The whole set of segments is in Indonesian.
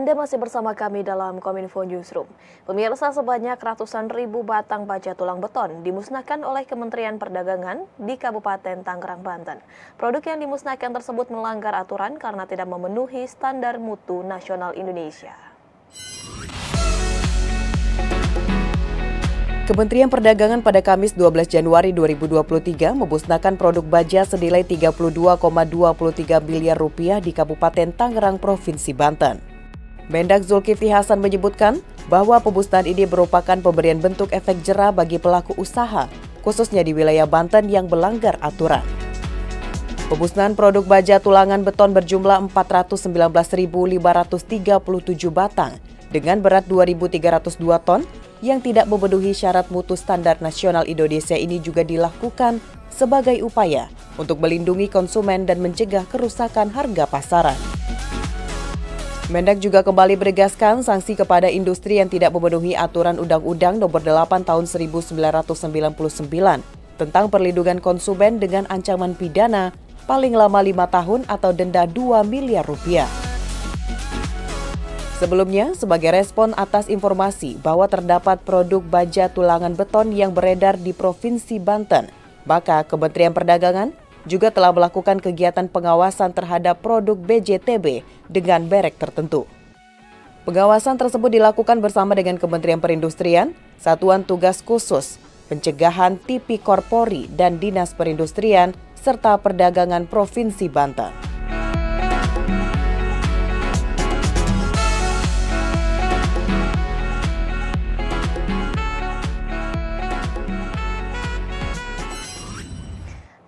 Anda masih bersama kami dalam Kominfo Newsroom. Pemirsa, sebanyak ratusan ribu batang baja tulang beton dimusnahkan oleh Kementerian Perdagangan di Kabupaten Tangerang, Banten. Produk yang dimusnahkan tersebut melanggar aturan karena tidak memenuhi standar mutu nasional Indonesia. Kementerian Perdagangan pada Kamis 12 Januari 2023 memusnahkan produk baja senilai 32,23 miliar rupiah di Kabupaten Tangerang, Provinsi Banten. Mendag Zulkifli Hasan menyebutkan bahwa pemusnahan ini merupakan pemberian bentuk efek jera bagi pelaku usaha, khususnya di wilayah Banten yang melanggar aturan. Pemusnahan produk baja tulangan beton berjumlah 419.537 batang dengan berat 2.302 ton yang tidak memenuhi syarat mutu standar nasional Indonesia ini juga dilakukan sebagai upaya untuk melindungi konsumen dan mencegah kerusakan harga pasaran. Mendag juga kembali menegaskan sanksi kepada industri yang tidak memenuhi aturan Undang-Undang Nomor 8 Tahun 1999 tentang perlindungan konsumen dengan ancaman pidana paling lama 5 tahun atau denda 2 miliar rupiah. Sebelumnya, sebagai respon atas informasi bahwa terdapat produk baja tulangan beton yang beredar di Provinsi Banten, maka Kementerian Perdagangan juga telah melakukan kegiatan pengawasan terhadap produk BJTB dengan merek tertentu. Pengawasan tersebut dilakukan bersama dengan Kementerian Perindustrian, Satuan Tugas Khusus, Pencegahan Tipikor Polri, dan Dinas Perindustrian, serta Perdagangan Provinsi Banten.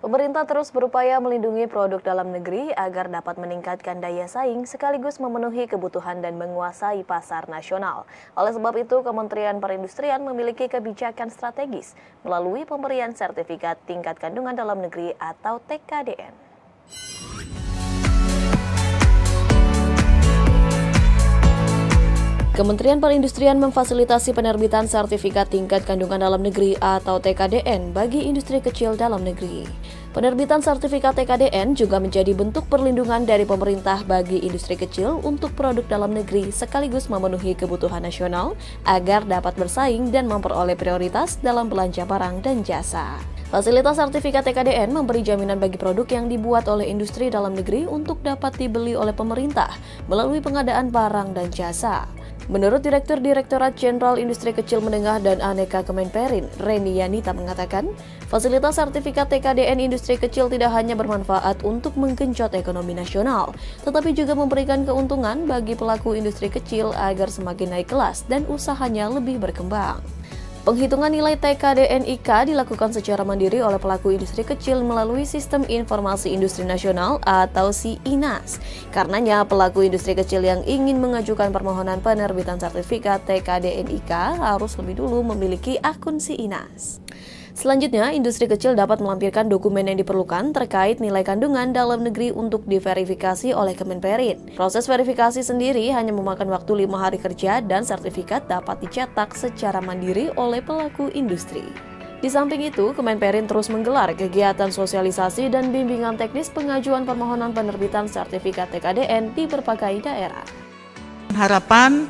Pemerintah terus berupaya melindungi produk dalam negeri agar dapat meningkatkan daya saing sekaligus memenuhi kebutuhan dan menguasai pasar nasional. Oleh sebab itu, Kementerian Perindustrian memiliki kebijakan strategis melalui pemberian sertifikat tingkat kandungan dalam negeri atau TKDN. Kementerian Perindustrian memfasilitasi penerbitan sertifikat tingkat kandungan dalam negeri atau TKDN bagi industri kecil dalam negeri. Penerbitan sertifikat TKDN juga menjadi bentuk perlindungan dari pemerintah bagi industri kecil untuk produk dalam negeri sekaligus memenuhi kebutuhan nasional agar dapat bersaing dan memperoleh prioritas dalam belanja barang dan jasa. Fasilitas sertifikat TKDN memberi jaminan bagi produk yang dibuat oleh industri dalam negeri untuk dapat dibeli oleh pemerintah melalui pengadaan barang dan jasa. Menurut Direktur Direktorat Jenderal Industri Kecil Menengah dan Aneka Kemenperin, Reni Yanita mengatakan, fasilitas sertifikat TKDN industri kecil tidak hanya bermanfaat untuk menggenjot ekonomi nasional, tetapi juga memberikan keuntungan bagi pelaku industri kecil agar semakin naik kelas dan usahanya lebih berkembang. Penghitungan nilai TKDN-IK dilakukan secara mandiri oleh pelaku industri kecil melalui Sistem Informasi Industri Nasional atau SIINAS. Karenanya, pelaku industri kecil yang ingin mengajukan permohonan penerbitan sertifikat TKDN-IK harus lebih dulu memiliki akun SIINAS. Selanjutnya, industri kecil dapat melampirkan dokumen yang diperlukan terkait nilai kandungan dalam negeri untuk diverifikasi oleh Kemenperin. Proses verifikasi sendiri hanya memakan waktu 5 hari kerja dan sertifikat dapat dicetak secara mandiri oleh pelaku industri. Di samping itu, Kemenperin terus menggelar kegiatan sosialisasi dan bimbingan teknis pengajuan permohonan penerbitan sertifikat TKDN di berbagai daerah. Harapan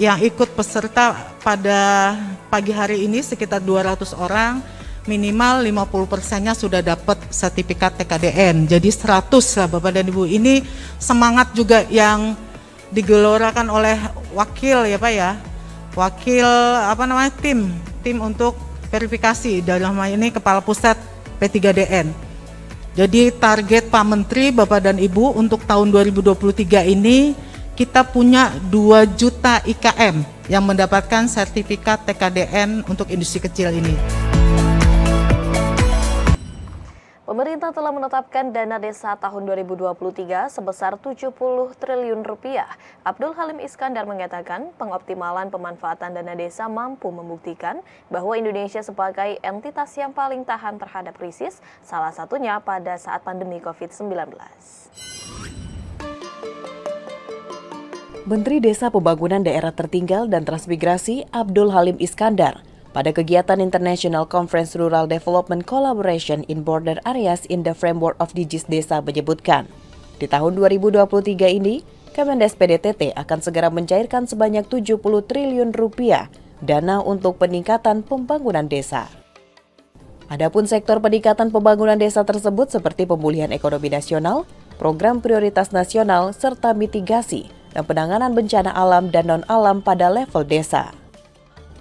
yang ikut peserta pada pagi hari ini sekitar 200 orang, minimal 50%-nya sudah dapat sertifikat TKDN. Jadi 100 lah Bapak dan Ibu. Ini semangat juga yang digelorakan oleh wakil ya Pak ya. Wakil tim untuk verifikasi, dalam hal ini Kepala Pusat P3DN. Jadi target Pak Menteri, Bapak dan Ibu untuk tahun 2023 ini kita punya 2 juta IKM yang mendapatkan sertifikat TKDN untuk industri kecil ini. Pemerintah telah menetapkan dana desa tahun 2023 sebesar 70 triliun rupiah. Abdul Halim Iskandar mengatakan pengoptimalan pemanfaatan dana desa mampu membuktikan bahwa Indonesia sebagai entitas yang paling tahan terhadap krisis, salah satunya pada saat pandemi COVID-19. Menteri Desa Pembangunan Daerah Tertinggal dan Transmigrasi Abdul Halim Iskandar pada kegiatan International Conference Rural Development Collaboration in Border Areas in the Framework of Digis Desa menyebutkan, di tahun 2023 ini Kemendes PDTT akan segera mencairkan sebanyak 70 triliun rupiah dana untuk peningkatan pembangunan desa. Adapun sektor peningkatan pembangunan desa tersebut seperti pemulihan ekonomi nasional, program prioritas nasional, serta mitigasi dan penanganan bencana alam dan non-alam pada level desa.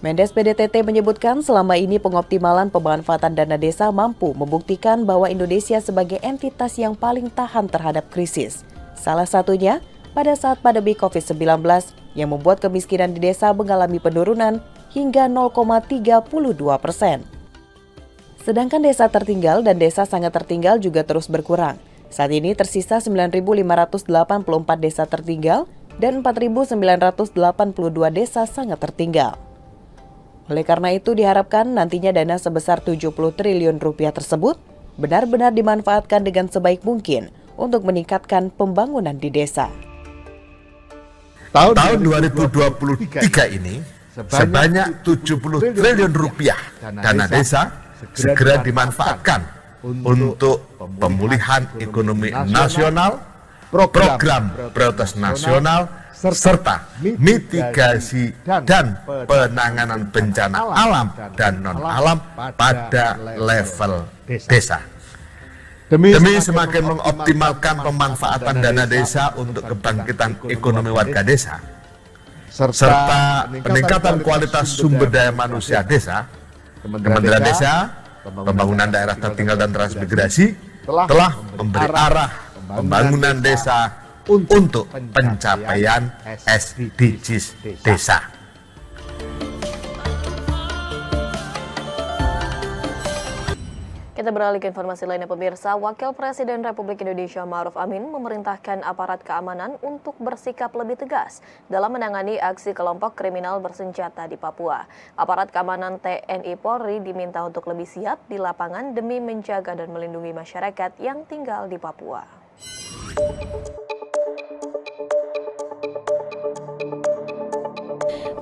Mendes PDTT menyebutkan selama ini pengoptimalan pemanfaatan dana desa mampu membuktikan bahwa Indonesia sebagai entitas yang paling tahan terhadap krisis. Salah satunya pada saat pandemi COVID-19 yang membuat kemiskinan di desa mengalami penurunan hingga 0,32%. Sedangkan desa tertinggal dan desa sangat tertinggal juga terus berkurang. Saat ini tersisa 9.584 desa tertinggal dan 4.982 desa sangat tertinggal. Oleh karena itu diharapkan nantinya dana sebesar 70 triliun rupiah tersebut benar-benar dimanfaatkan dengan sebaik mungkin untuk meningkatkan pembangunan di desa. Tahun 2023 ini sebanyak 70 triliun rupiah dana desa segera dimanfaatkan untuk pemulihan ekonomi nasional, program prioritas nasional, serta mitigasi dan penanganan bencana alam dan non-alam pada level desa. Demi semakin mengoptimalkan pemanfaatan dana desa untuk kebangkitan ekonomi warga desa, serta peningkatan kualitas sumber daya manusia desa, Kementerian Desa, Pembangunan Daerah Tertinggal dan Transmigrasi telah memberi arah pembangunan desa untuk pencapaian SDGs desa. Kita beralih ke informasi lainnya pemirsa. Wakil Presiden Republik Indonesia Ma'ruf Amin memerintahkan aparat keamanan untuk bersikap lebih tegas dalam menangani aksi kelompok kriminal bersenjata di Papua. Aparat keamanan TNI Polri diminta untuk lebih siap di lapangan demi menjaga dan melindungi masyarakat yang tinggal di Papua.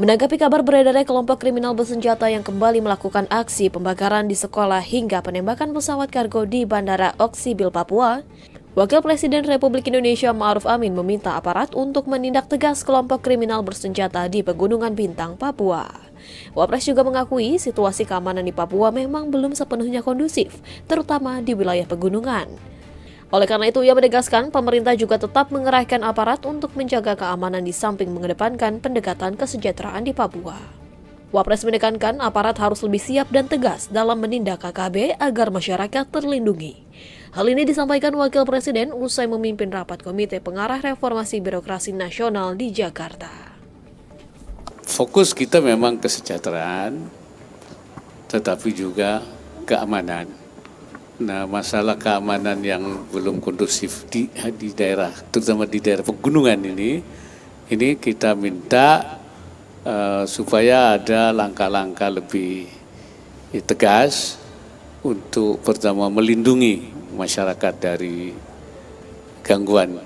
Menanggapi kabar beredarnya kelompok kriminal bersenjata yang kembali melakukan aksi pembakaran di sekolah hingga penembakan pesawat kargo di Bandara Oksibil, Papua, Wakil Presiden Republik Indonesia Ma'ruf Amin meminta aparat untuk menindak tegas kelompok kriminal bersenjata di Pegunungan Bintang, Papua. Wapres juga mengakui situasi keamanan di Papua memang belum sepenuhnya kondusif, terutama di wilayah pegunungan. Oleh karena itu, ia menegaskan pemerintah juga tetap mengerahkan aparat untuk menjaga keamanan di samping mengedepankan pendekatan kesejahteraan di Papua. Wapres menekankan aparat harus lebih siap dan tegas dalam menindak KKB agar masyarakat terlindungi. Hal ini disampaikan Wakil Presiden usai memimpin rapat Komite Pengarah Reformasi Birokrasi Nasional di Jakarta. Fokus kita memang kesejahteraan, tetapi juga keamanan. Nah, masalah keamanan yang belum kondusif di daerah, terutama di daerah pegunungan ini kita minta supaya ada langkah-langkah lebih tegas untuk pertama melindungi masyarakat dari gangguan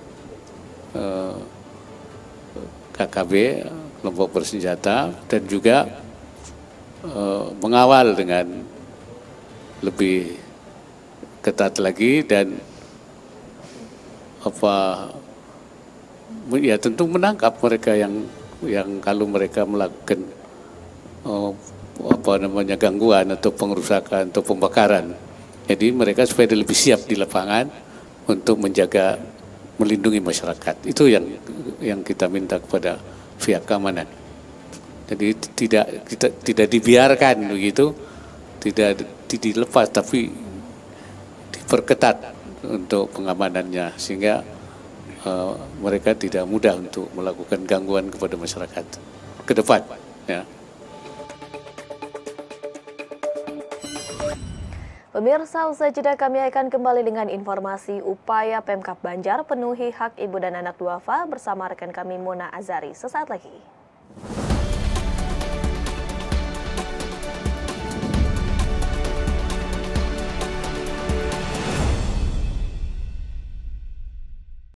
KKB, kelompok bersenjata, dan juga mengawal dengan lebih ketat lagi dan ya tentu menangkap mereka yang kalau mereka melakukan gangguan atau pengerusakan atau pembakaran. Jadi mereka supaya lebih siap di lapangan untuk menjaga, melindungi masyarakat. Itu yang kita minta kepada pihak keamanan. Jadi tidak dibiarkan begitu, tidak dilepas, tapi diperketat untuk pengamanannya sehingga mereka tidak mudah untuk melakukan gangguan kepada masyarakat ke depan. Ya. Pemirsa, usai jeda kami akan kembali dengan informasi upaya Pemkab Banjar penuhi hak ibu dan anak duafa bersama rekan kami Mona Azari. Sesaat lagi.